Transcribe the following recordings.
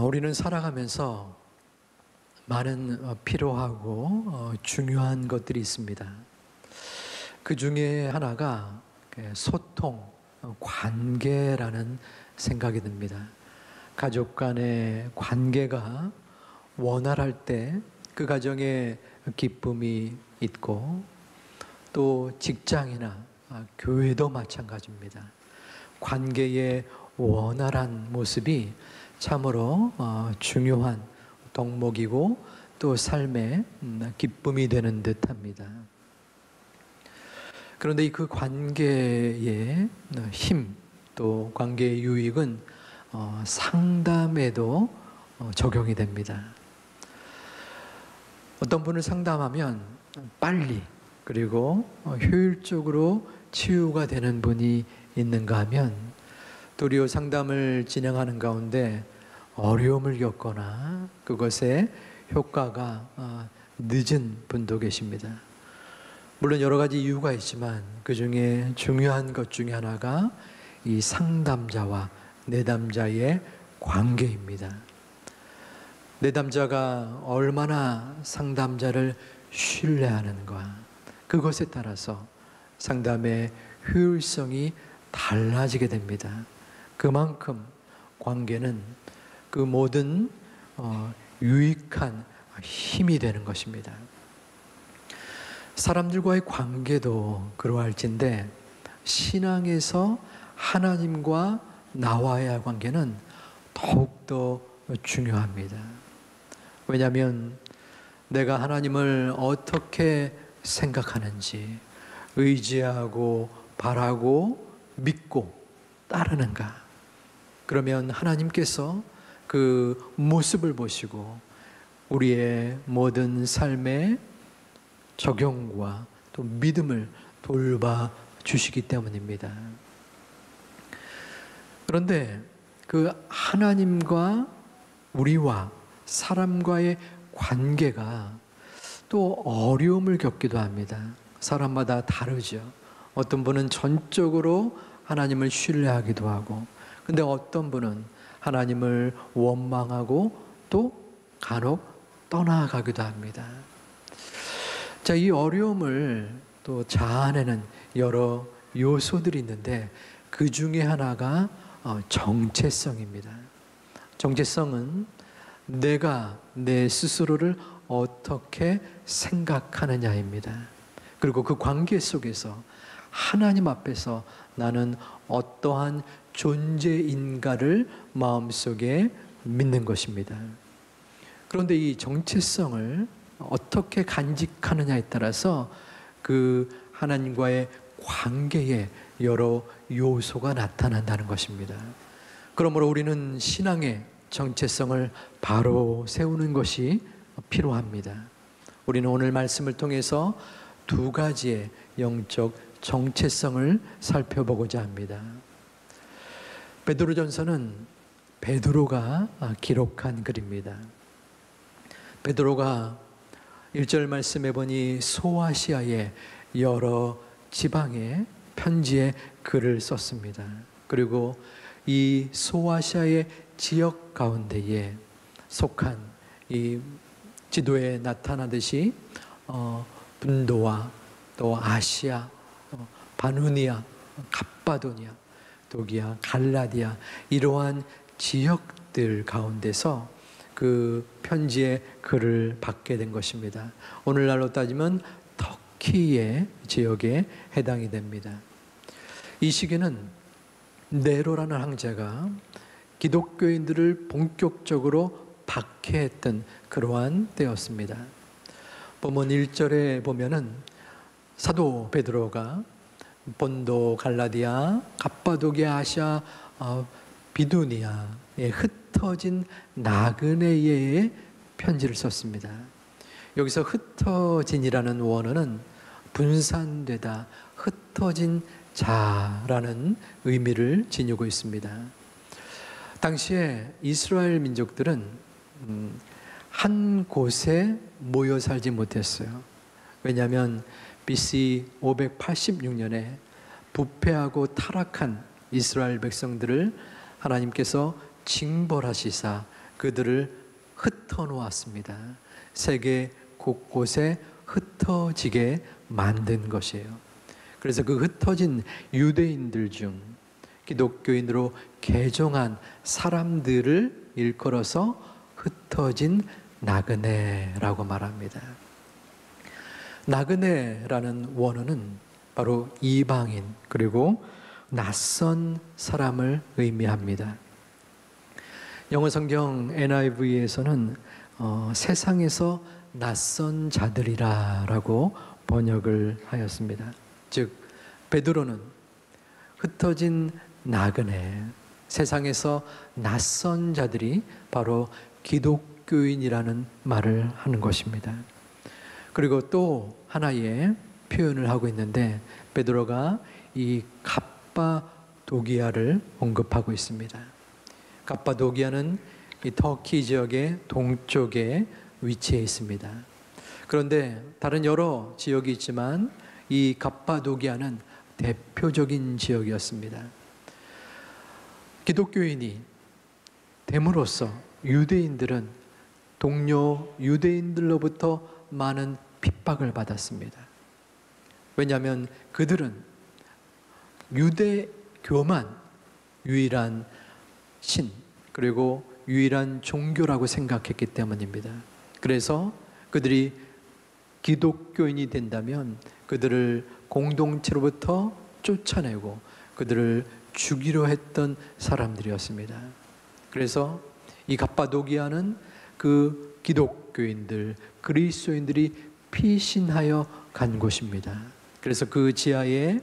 우리는 살아가면서 많은 필요하고 중요한 것들이 있습니다. 그 중에 하나가 소통, 관계라는 생각이 듭니다. 가족 간의 관계가 원활할 때 그 가정에 기쁨이 있고, 또 직장이나 교회도 마찬가지입니다. 관계의 원활한 모습이 참으로 중요한 덕목이고 또 삶의 기쁨이 되는 듯합니다. 그런데 그 관계의 힘, 또 관계의 유익은 상담에도 적용이 됩니다. 어떤 분을 상담하면 빨리 그리고 효율적으로 치유가 되는 분이 있는가 하면, 도리어 상담을 진행하는 가운데 어려움을 겪거나 그것의 효과가 늦은 분도 계십니다. 물론 여러 가지 이유가 있지만 그 중에 중요한 것 중에 하나가 이 상담자와 내담자의 관계입니다. 내담자가 얼마나 상담자를 신뢰하는가, 그것에 따라서 상담의 효율성이 달라지게 됩니다. 그만큼 관계는 그 모든 유익한 힘이 되는 것입니다. 사람들과의 관계도 그러할진데, 신앙에서 하나님과 나와야 할 관계는 더욱더 중요합니다. 왜냐하면 내가 하나님을 어떻게 생각하는지, 의지하고 바라고 믿고 따르는가, 그러면 하나님께서 그 모습을 보시고 우리의 모든 삶의 적용과 또 믿음을 돌봐 주시기 때문입니다. 그런데 그 하나님과 우리와 사람과의 관계가 또 어려움을 겪기도 합니다. 사람마다 다르죠. 어떤 분은 전적으로 하나님을 신뢰하기도 하고, 근데 어떤 분은 하나님을 원망하고 또 간혹 떠나가기도 합니다. 자, 이 어려움을 또 자아내는 여러 요소들이 있는데, 그 중에 하나가 정체성입니다. 정체성은 내가 내 스스로를 어떻게 생각하느냐입니다. 그리고 그 관계 속에서 하나님 앞에서 나는 어떠한 존재인가를 마음속에 믿는 것입니다. 그런데 이 정체성을 어떻게 간직하느냐에 따라서 그 하나님과의 관계에 여러 요소가 나타난다는 것입니다. 그러므로 우리는 신앙의 정체성을 바로 세우는 것이 필요합니다. 우리는 오늘 말씀을 통해서 두 가지의 영적 정체성을 살펴보고자 합니다. 베드로전서는 베드로가 기록한 글입니다. 베드로가 1절 말씀해 보니 소아시아의 여러 지방에 편지에 글을 썼습니다. 그리고 이 소아시아의 지역 가운데에 속한 이 지도에 나타나듯이 분도와 또 아시아, 바누니아, 갑바도니아, 도기아, 갈라디아, 이러한 지역들 가운데서 그 편지의 글을 받게 된 것입니다. 오늘날로 따지면 터키의 지역에 해당이 됩니다. 이 시기는 네로라는 황제가 기독교인들을 본격적으로 박해했던 그러한 때였습니다. 본문 1절에 보면은 사도 베드로가 본도, 갈라디아, 갑바도기아, 아시아, 비두니아에 흩어진 나그네에 편지를 썼습니다. 여기서 흩어진이라는 원어는 분산되다, 흩어진 자라는 의미를 지니고 있습니다. 당시에 이스라엘 민족들은 한 곳에 모여 살지 못했어요. 왜냐하면 BC 586년에 부패하고 타락한 이스라엘 백성들을 하나님께서 징벌하시사 그들을 흩어놓았습니다. 세계 곳곳에 흩어지게 만든 것이에요. 그래서 그 흩어진 유대인들 중 기독교인으로 개종한 사람들을 일컬어서 흩어진 나그네라고 말합니다. 나그네라는 원어는 바로 이방인 그리고 낯선 사람을 의미합니다. 영어 성경 NIV에서는 세상에서 낯선 자들이라고 번역을 하였습니다. 즉 베드로는 흩어진 나그네, 세상에서 낯선 자들이 바로 기독교인이라는 말을 하는 것입니다. 그리고 또 하나의 표현을 하고 있는데 베드로가 이 갑바도기아를 언급하고 있습니다. 갑바도기아는 이 터키 지역의 동쪽에 위치해 있습니다. 그런데 다른 여러 지역이 있지만 이 갑바도기아는 대표적인 지역이었습니다. 기독교인이 됨으로써 유대인들은 동료 유대인들로부터 많은 핍박을 받았습니다. 왜냐하면 그들은 유대교만 유일한 신 그리고 유일한 종교라고 생각했기 때문입니다. 그래서 그들이 기독교인이 된다면 그들을 공동체로부터 쫓아내고 그들을 죽이려 했던 사람들이었습니다. 그래서 이 갑바도기아는 그 기독교인들, 그리스도인들이 피신하여 간 곳입니다. 그래서 그 지하에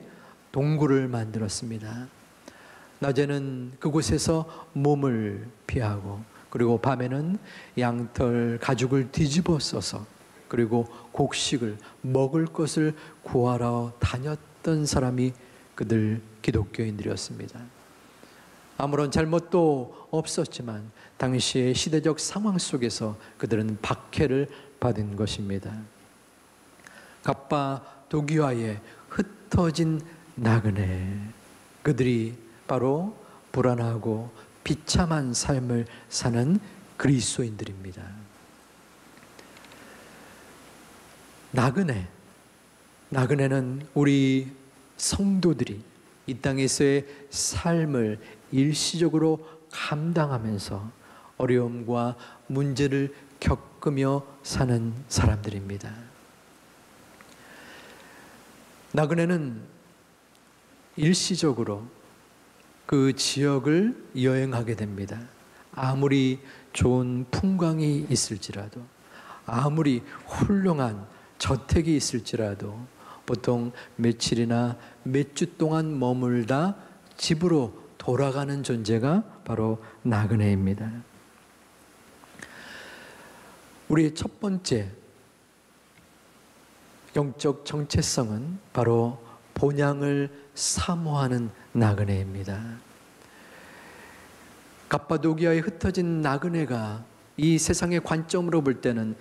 동굴을 만들었습니다. 낮에는 그곳에서 몸을 피하고 그리고 밤에는 양털 가죽을 뒤집어 써서 그리고 곡식을 먹을 것을 구하러 다녔던 사람이 그들 기독교인들이었습니다. 아무런 잘못도 없었지만 당시의 시대적 상황 속에서 그들은 박해를 받은 것입니다. 갑바도기아에 흩어진 나그네, 그들이 바로 불안하고 비참한 삶을 사는 그리스도인들입니다. 나그네는 우리 성도들이 이 땅에서의 삶을 일시적으로 감당하면서 어려움과 문제를 겪으며 사는 사람들입니다. 나그네는 일시적으로 그 지역을 여행하게 됩니다. 아무리 좋은 풍광이 있을지라도, 아무리 훌륭한 저택이 있을지라도 보통 며칠이나 몇 주 동안 머물다 집으로 돌아가는 존재가 바로 나그네입니다. 우리의 첫 번째 영적 정체성은 바로 본향을 사모하는 나그네입니다. 갑바도기아에 흩어진 나그네가 이 세상의 관점으로 볼 때는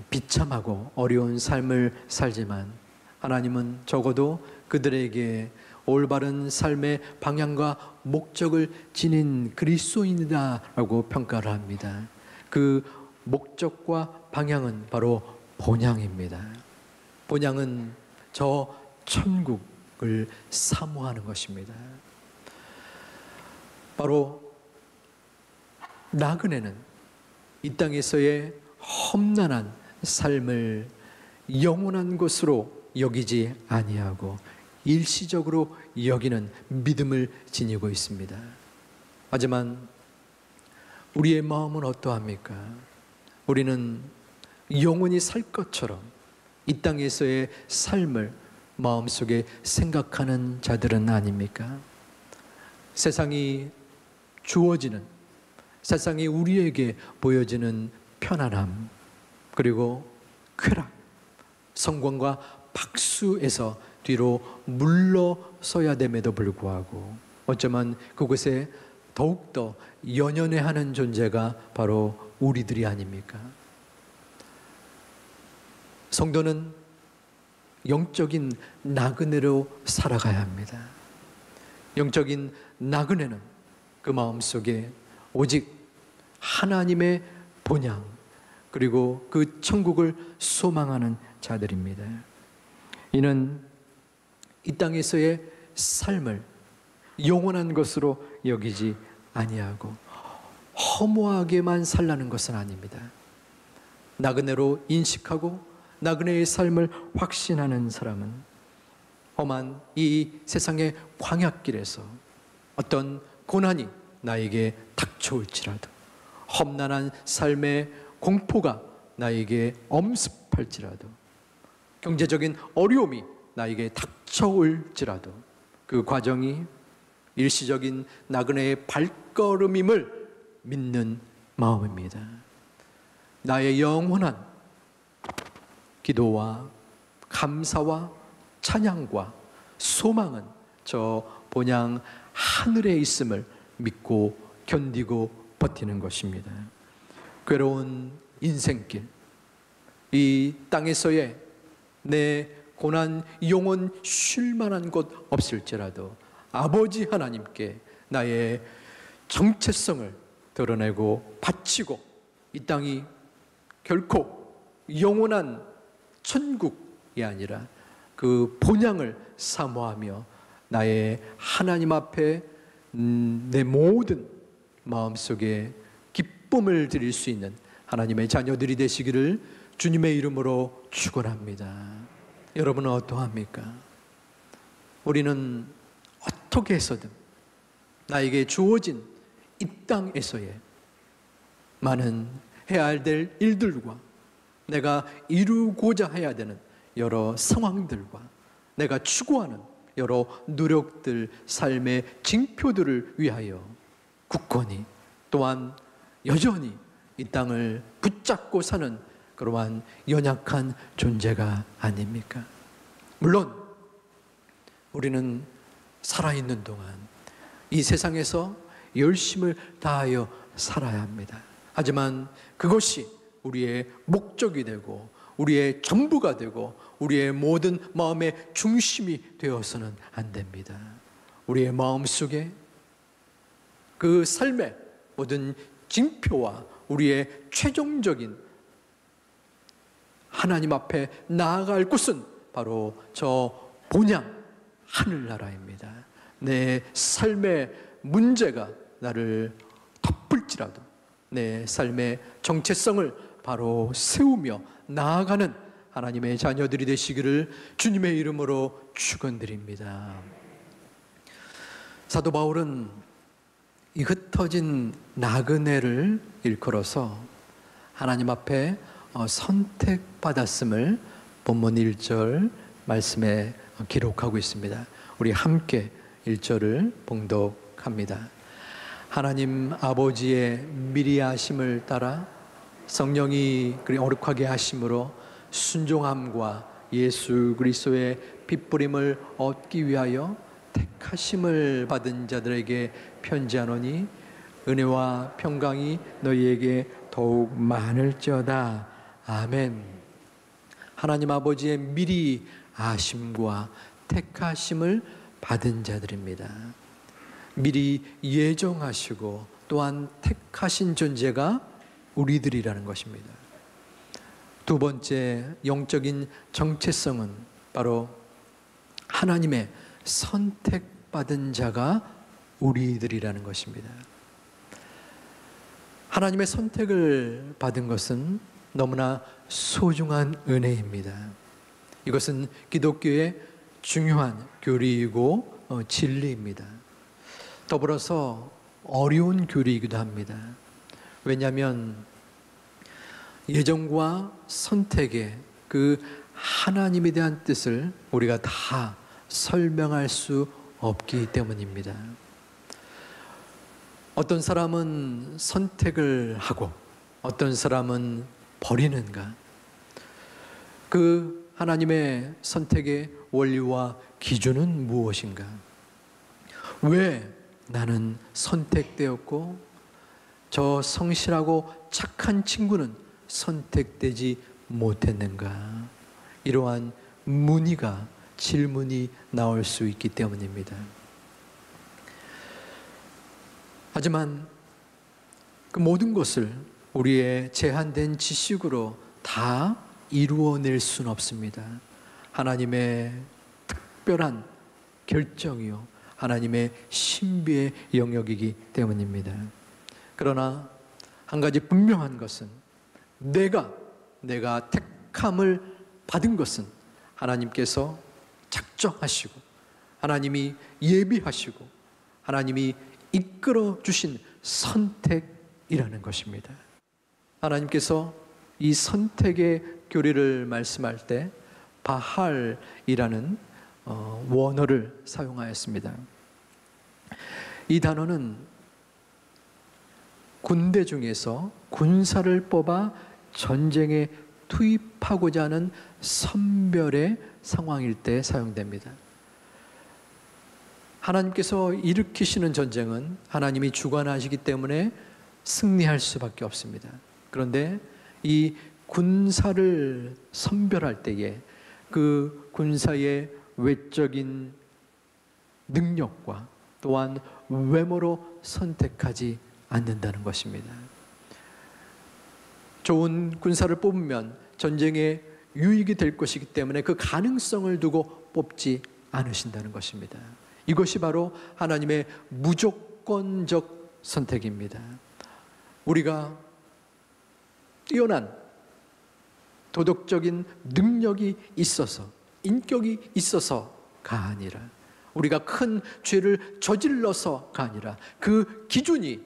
비참하고 어려운 삶을 살지만 하나님은 적어도 그들에게 올바른 삶의 방향과 목적을 지닌 그리스도인이다라고 평가를 합니다. 그 목적과 방향은 바로 본향입니다. 본향은 저 천국을 사모하는 것입니다. 바로 나그네는 이 땅에서의 험난한 삶을 영원한 것으로 여기지 아니하고 일시적으로 여기는 믿음을 지니고 있습니다. 하지만 우리의 마음은 어떠합니까? 우리는 영원히 살 것처럼 이 땅에서의 삶을 마음속에 생각하는 자들은 아닙니까? 세상이 주어지는, 세상이 우리에게 보여지는 편안함, 그리고 쾌락, 성공과 박수에서 뒤로 물러서야 됨에도 불구하고 어쩌면 그곳에 더욱더 연연해하는 존재가 바로 우리들이 아닙니까? 성도는 영적인 나그네로 살아가야 합니다. 영적인 나그네는 그 마음속에 오직 하나님의 본향, 그리고 그 천국을 소망하는 자들입니다. 이는 이 땅에서의 삶을 영원한 것으로 여기지 아니하고 허무하게만 살라는 것은 아닙니다. 나그네로 인식하고 나그네의 삶을 확신하는 사람은 험한 이 세상의 광야길에서 어떤 고난이 나에게 닥쳐올지라도, 험난한 삶의 공포가 나에게 엄습할지라도, 경제적인 어려움이 나에게 닥쳐올지라도 그 과정이 일시적인 나그네의 발걸음임을 믿는 마음입니다. 나의 영원한 기도와 감사와 찬양과 소망은 저 본향 하늘에 있음을 믿고 견디고 버티는 것입니다. 괴로운 인생길, 이 땅에서의 내 고난 영원 쉴 만한 곳 없을지라도 아버지 하나님께 나의 정체성을 드러내고 바치고, 이 땅이 결코 영원한 천국이 아니라 그 본향을 사모하며 나의 하나님 앞에 내 모든 마음속에 기쁨을 드릴 수 있는 하나님의 자녀들이 되시기를 주님의 이름으로 축원합니다. 여러분은 어떠합니까? 우리는 어떻게 해서든 나에게 주어진 이 땅에서의 많은 해야 될 일들과 내가 이루고자 해야 되는 여러 상황들과 내가 추구하는 여러 노력들, 삶의 징표들을 위하여 굳건히, 또한 여전히 이 땅을 붙잡고 사는 그러한 연약한 존재가 아닙니까? 물론 우리는 살아있는 동안 이 세상에서 열심을 다하여 살아야 합니다. 하지만 그것이 우리의 목적이 되고 우리의 전부가 되고 우리의 모든 마음의 중심이 되어서는 안 됩니다. 우리의 마음속에 그 삶의 모든 징표와 우리의 최종적인 하나님 앞에 나아갈 곳은 바로 저 본향 하늘나라입니다. 내 삶의 문제가 나를 덮을지라도 내 삶의 정체성을 바로 세우며 나아가는 하나님의 자녀들이 되시기를 주님의 이름으로 축원드립니다. 사도 바울은 이 흩어진 나그네를 일컬어서 하나님 앞에 선택받았음을 본문 1절 말씀에 기록하고 있습니다. 우리 함께 1절을 봉독합니다. 하나님 아버지의 미리 하심을 따라 성령이 그리 어룩하게 하심으로 순종함과 예수 그리스도의 핏부림을 얻기 위하여 택하심을 받은 자들에게 편지하노니 은혜와 평강이 너희에게 더욱 많을지어다. 아멘. 하나님 아버지의 미리 아심과 택하심을 받은 자들입니다. 미리 예정하시고 또한 택하신 존재가 우리들이라는 것입니다. 두 번째 영적인 정체성은 바로 하나님의 선택받은 자가 우리들이라는 것입니다. 하나님의 선택을 받은 것은 너무나 소중한 은혜입니다. 이것은 기독교의 중요한 교리이고 진리입니다. 더불어서 어려운 교리이기도 합니다. 왜냐하면 예정과 선택의 그 하나님에 대한 뜻을 우리가 다 설명할 수 없기 때문입니다. 어떤 사람은 선택을 하고 어떤 사람은 버리는가? 그 하나님의 선택의 원리와 기준은 무엇인가? 왜 나는 선택되었고 저 성실하고 착한 친구는 선택되지 못했는가? 이러한 문의가, 질문이 나올 수 있기 때문입니다. 하지만 그 모든 것을 우리의 제한된 지식으로 다 이루어낼 수는 없습니다. 하나님의 특별한 결정이요, 하나님의 신비의 영역이기 때문입니다. 그러나 한 가지 분명한 것은 내가 택함을 받은 것은 하나님께서 작정하시고 하나님이 예비하시고 하나님이 이끌어 주신 선택이라는 것입니다. 하나님께서 이 선택의 교리를 말씀할 때 바할이라는 원어를 사용하였습니다. 이 단어는 군대 중에서 군사를 뽑아 전쟁에 투입하고자 하는 선별의 상황일 때 사용됩니다. 하나님께서 일으키시는 전쟁은 하나님이 주관하시기 때문에 승리할 수밖에 없습니다. 그런데 이 군사를 선별할 때에 그 군사의 외적인 능력과 또한 외모로 선택하지 않는다는 것입니다. 좋은 군사를 뽑으면 전쟁에 유익이 될 것이기 때문에 그 가능성을 두고 뽑지 않으신다는 것입니다. 이것이 바로 하나님의 무조건적 선택입니다. 우리가 뛰어난 도덕적인 능력이 있어서, 인격이 있어서가 아니라, 우리가 큰 죄를 저질러서가 아니라, 그 기준이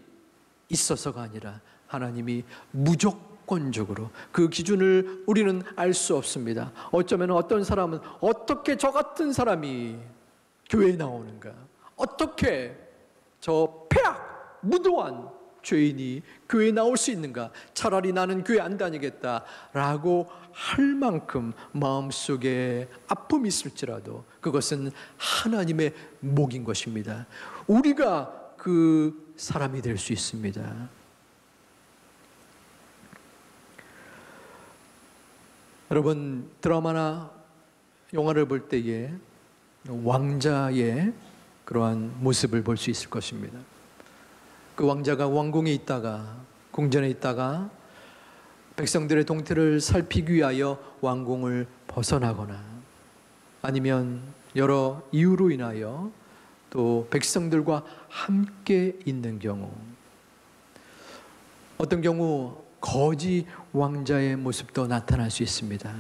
있어서가 아니라 하나님이 무조건적으로 그 기준을 우리는 알 수 없습니다. 어쩌면 어떤 사람은 어떻게 저 같은 사람이 교회에 나오는가, 어떻게 저 폐악 무도한 죄인이 교회에 나올 수 있는가, 차라리 나는 교회 안 다니겠다라고 할 만큼 마음속에 아픔이 있을지라도 그것은 하나님의 목인 것입니다. 우리가 그 사람이 될 수 있습니다. 여러분, 드라마나 영화를 볼 때에 왕자의 그러한 모습을 볼 수 있을 것입니다. 그 왕자가 왕궁에 있다가, 궁전에 있다가 백성들의 동태를 살피기 위하여 왕궁을 벗어나거나 아니면 여러 이유로 인하여 또 백성들과 함께 있는 경우, 어떤 경우 거지 왕자의 모습도 나타날 수 있습니다.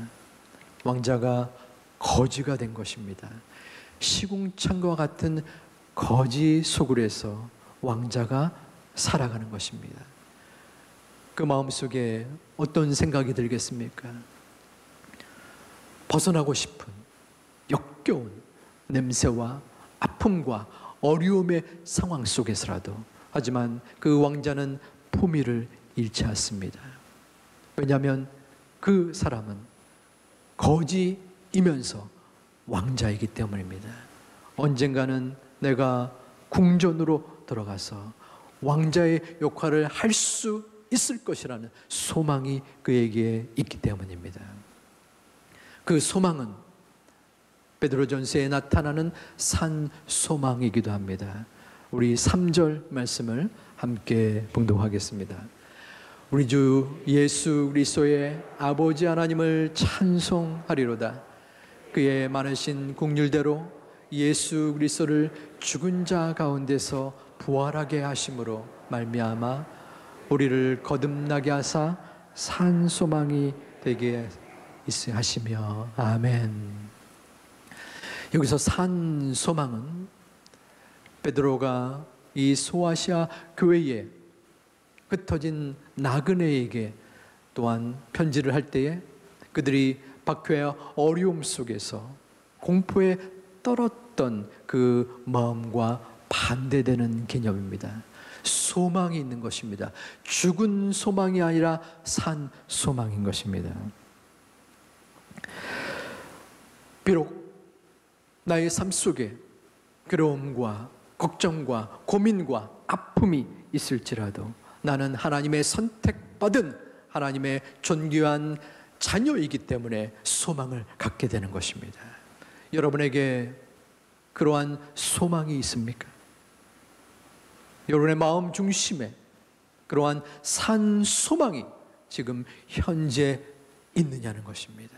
왕자가 거지가 된 것입니다. 시궁창과 같은 거지 소굴에서 왕자가 살아가는 것입니다. 그 마음속에 어떤 생각이 들겠습니까? 벗어나고 싶은 역겨운 냄새와 아픔과 어려움의 상황 속에서라도, 하지만 그 왕자는 품위를 잃지 않습니다. 왜냐하면 그 사람은 거지이면서 왕자이기 때문입니다. 언젠가는 내가 궁전으로 들어가서 왕자의 역할을 할 수 있을 것이라는 소망이 그에게 있기 때문입니다. 그 소망은 베드로전서에 나타나는 산 소망이기도 합니다. 우리 3절 말씀을 함께 봉독하겠습니다. 우리 주 예수 그리스도의 아버지 하나님을 찬송하리로다. 그의 많으신 긍휼대로 예수 그리스도를 죽은 자 가운데서 부활하게 하심으로 말미암아 우리를 거듭나게 하사 산 소망이 되게 하시며. 아멘. 여기서 산 소망은 베드로가 이 소아시아 교회에 흩어진 나그네에게 또한 편지를 할 때에 그들이 박해와 어려움 속에서 공포에 떨었던 그 마음과 반대되는 개념입니다. 소망이 있는 것입니다. 죽은 소망이 아니라 산 소망인 것입니다. 비록 나의 삶 속에 괴로움과 걱정과 고민과 아픔이 있을지라도 나는 하나님의 선택받은 하나님의 존귀한 자녀이기 때문에 소망을 갖게 되는 것입니다. 여러분에게 그러한 소망이 있습니까? 여러분의 마음 중심에 그러한 산 소망이 지금 현재 있느냐는 것입니다.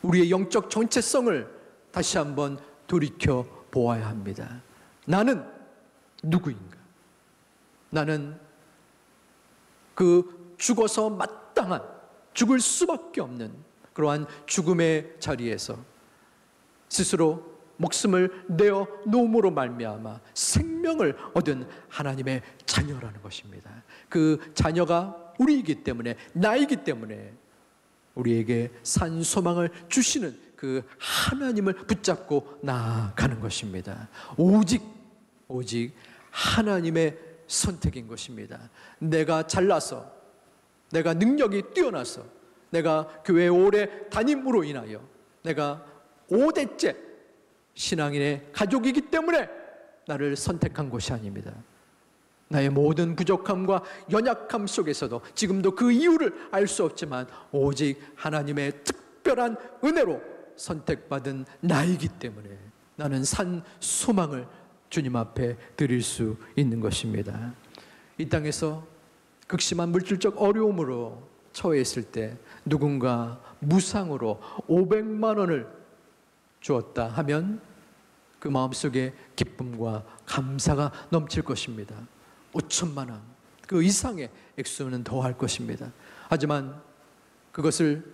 우리의 영적 정체성을 다시 한번 돌이켜 보아야 합니다. 나는 누구인가? 나는 그 죽어서 마땅한, 죽을 수밖에 없는 그러한 죽음의 자리에서 스스로 목숨을 내어 놓음으로 말미암아 생명을 얻은 하나님의 자녀라는 것입니다. 그 자녀가 우리이기 때문에, 나이기 때문에 우리에게 산 소망을 주시는 그 하나님을 붙잡고 나아가는 것입니다. 오직 하나님의 선택인 것입니다. 내가 잘나서, 내가 능력이 뛰어나서, 내가 교회에 오래 다님으로 인하여, 내가 5대째 신앙인의 가족이기 때문에 나를 선택한 것이 아닙니다. 나의 모든 부족함과 연약함 속에서도 지금도 그 이유를 알 수 없지만 오직 하나님의 특별한 은혜로 선택받은 나이기 때문에 나는 산 소망을 주님 앞에 드릴 수 있는 것입니다. 이 땅에서 극심한 물질적 어려움으로 처해 있을 때 누군가 무상으로 500만 원을 주었다 하면 그 마음속에 기쁨과 감사가 넘칠 것입니다. 5천만 원, 그 이상의 액수는 더할 것입니다. 하지만 그것을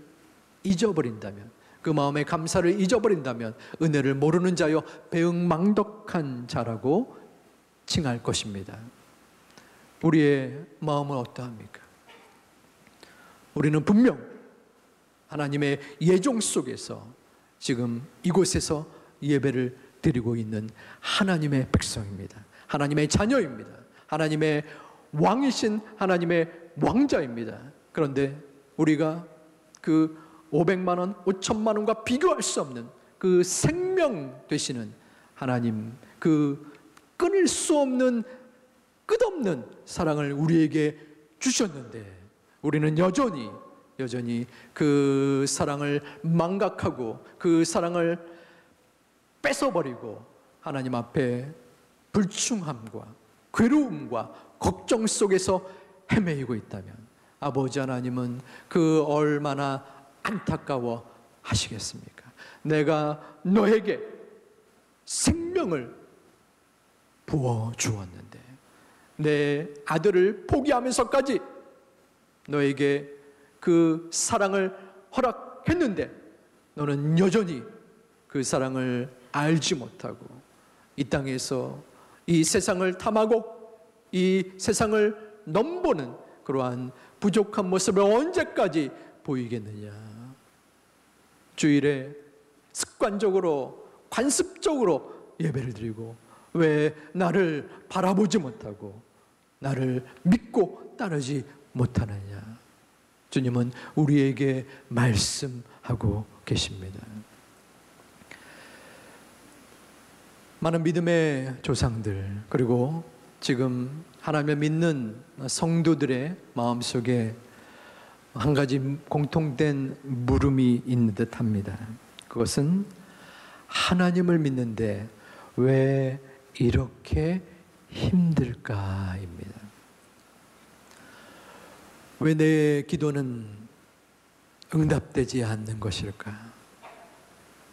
잊어버린다면, 그 마음의 감사를 잊어버린다면 은혜를 모르는 자여 배은망덕한 자라고 칭할 것입니다. 우리의 마음은 어떠합니까? 우리는 분명 하나님의 예정 속에서 지금 이곳에서 예배를 드리고 있는 하나님의 백성입니다. 하나님의 자녀입니다. 하나님의 왕이신 하나님의 왕자입니다. 그런데 우리가 그 500만 원, 5천만 원과 비교할 수 없는 그 생명 되시는 하나님, 그 끊을 수 없는 끝없는 사랑을 우리에게 주셨는데 우리는 여전히 그 사랑을 망각하고 그 사랑을 뺏어버리고 하나님 앞에 불충함과 괴로움과 걱정 속에서 헤매이고 있다면 아버지 하나님은 그 얼마나 안타까워 하시겠습니까? 내가 너에게 생명을 부어주었는데, 내 아들을 포기하면서까지 너에게 그 사랑을 허락했는데 너는 여전히 그 사랑을 알지 못하고 이 땅에서 이 세상을 탐하고 이 세상을 넘보는 그러한 부족한 모습을 언제까지 보이겠느냐? 주일에 습관적으로 관습적으로 예배를 드리고 왜 나를 바라보지 못하고 나를 믿고 따르지 못하느냐? 주님은 우리에게 말씀하고 계십니다. 많은 믿음의 조상들, 그리고 지금 하나님을 믿는 성도들의 마음속에 한 가지 공통된 물음이 있는 듯 합니다. 그것은 하나님을 믿는데 왜 이렇게 힘들까입니다. 왜 내 기도는 응답되지 않는 것일까?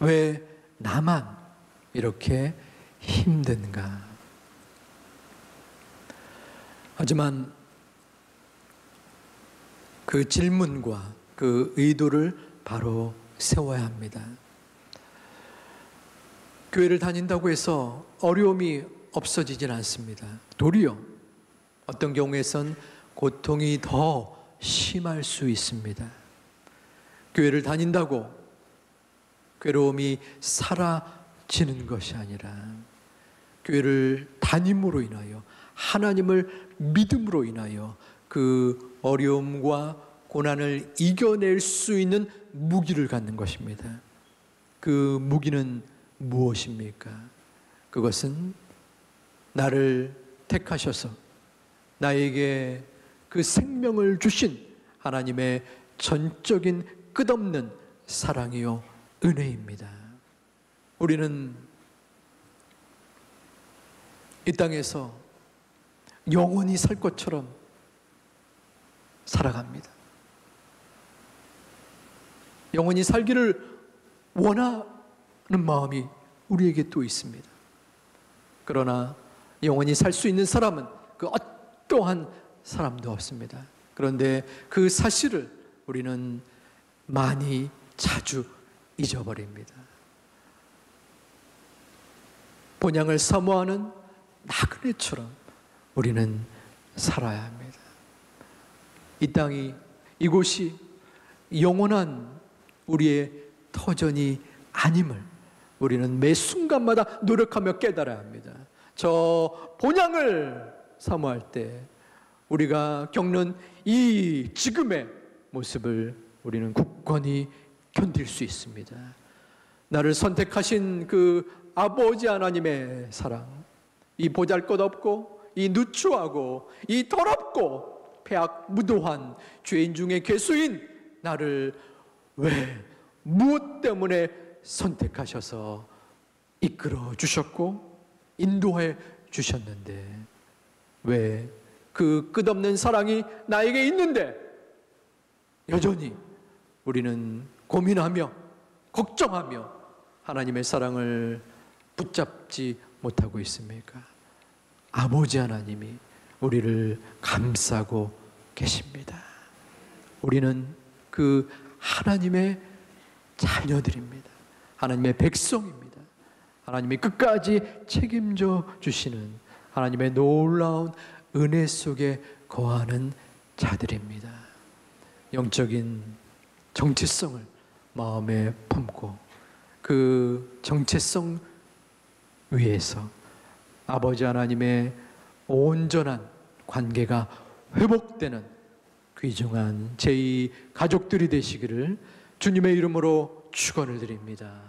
왜 나만 이렇게 힘든가? 하지만 그 질문과 그 의도를 바로 세워야 합니다. 교회를 다닌다고 해서 어려움이 없어지진 않습니다. 도리어 어떤 경우에선 고통이 더 심할 수 있습니다. 교회를 다닌다고 괴로움이 사라지는 것이 아니라 교회를 다님으로 인하여 하나님을 믿음으로 인하여 그 어려움과 고난을 이겨낼 수 있는 무기를 갖는 것입니다. 그 무기는 무엇입니까? 그것은 나를 택하셔서 나에게 그 생명을 주신 하나님의 전적인 끝없는 사랑이요 은혜입니다. 우리는 이 땅에서 영원히 살 것처럼 살아갑니다. 영원히 살기를 원하는 마음이 우리에게 또 있습니다. 그러나 영원히 살 수 있는 사람은 그 어떠한 사람도 없습니다. 그런데 그 사실을 우리는 많이 자주 잊어버립니다. 본향을 사모하는 나그네처럼 우리는 살아야 합니다. 이 땅이, 이곳이 영원한 우리의 터전이 아님을 우리는 매 순간마다 노력하며 깨달아야 합니다. 저 본향을 사모할 때 우리가 겪는 이 지금의 모습을 우리는 굳건히 견딜 수 있습니다. 나를 선택하신 그 아버지 하나님의 사랑, 이 보잘것없고 이 누추하고 이 더럽고 패악 무도한 죄인 중에 괴수인 나를 왜 무엇 때문에 선택하셔서 이끌어 주셨고 인도해 주셨는데 왜 그 끝없는 사랑이 나에게 있는데 여전히 우리는 고민하며 걱정하며 하나님의 사랑을 붙잡지 못하고 있습니까? 아버지 하나님이 우리를 감싸고 계십니다. 우리는 그 하나님의 자녀들입니다. 하나님의 백성입니다. 하나님이 끝까지 책임져 주시는 하나님의 놀라운 은혜 속에 거하는 자들입니다. 영적인 정체성을 마음에 품고 그 정체성 위에서 아버지 하나님의 온전한 관계가 회복되는 귀중한 제2 가족들이 되시기를 주님의 이름으로 축원을 드립니다.